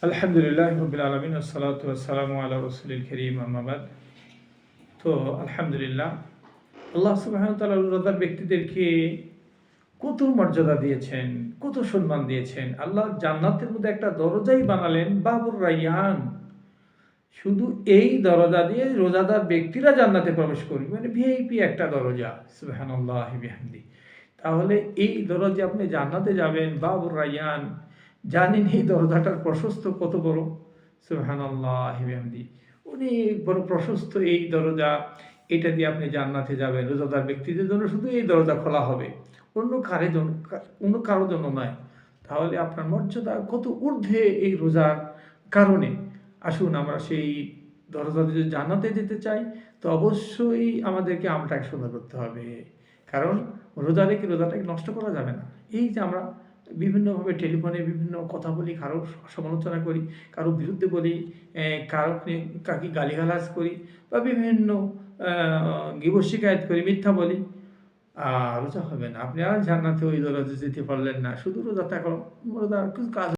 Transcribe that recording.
আলহামদুলিল্লাহ রবিল আলমিন আসসালাতু আসসালামু আলা রসুলিল করিম আম্মাবাদ। তো আলহামদুলিল্লাহ, আল্লাহ সুবহানাহু ওয়া তাআলা রোজাদার ব্যক্তিদেরকে কত মর্যাদা দিয়েছেন, কত সম্মান দিয়েছেন। আল্লাহ জান্নাতের মধ্যে একটা দরজাই বানালেন, বাবুর রাইয়ান। শুধু এই দরজা দিয়ে রোজাদার ব্যক্তিরা জান্নাতে প্রবেশ করবে, মানে ভিআইপি একটা দরজা। সুবহানাল্লাহি বিহামদি। তাহলে এই দরজা আপনি জান্নাতে যাবেন, বাবুর রাইয়ান। জানেন এই দরজাটার প্রশস্ত কত বড়? সুবহানাল্লাহি বিহামদি। অনেক বড় প্রশস্ত এই দরজা। এটা দিয়ে আপনি জান্নাতে যাবেন। রোজাদার ব্যক্তিদের জন্য শুধু এই দরজা খোলা হবে, অন্য কারোর জন্য নয়। তাহলে আপনার মর্যাদা কত ঊর্ধ্বে এই রোজার কারণে। আসুন আমরা সেই দরজা দিয়ে জান্নাতে যেতে চাই, তো অবশ্যই আমাদেরকে আমলটাকে সুন্দর করতে হবে। কারণ রোজা রেখে রোজাটাকে নষ্ট করা যাবে না। এই যে আমরা বিভিন্নভাবে টেলিফোনে বিভিন্ন কথা বলি, কারো সমালোচনা করি, কারো বিরুদ্ধে বলি, কাকে গালিগালাজ করি, বা বিভিন্ন গীবত শিকায়ত করি, মিথ্যা বলি, রোজা হবে না। আপনি আর জান্নাতে ওই দরজা যেতে পারলেন না, শুধু রোজা থাকলো, রোজার কিছু কাজ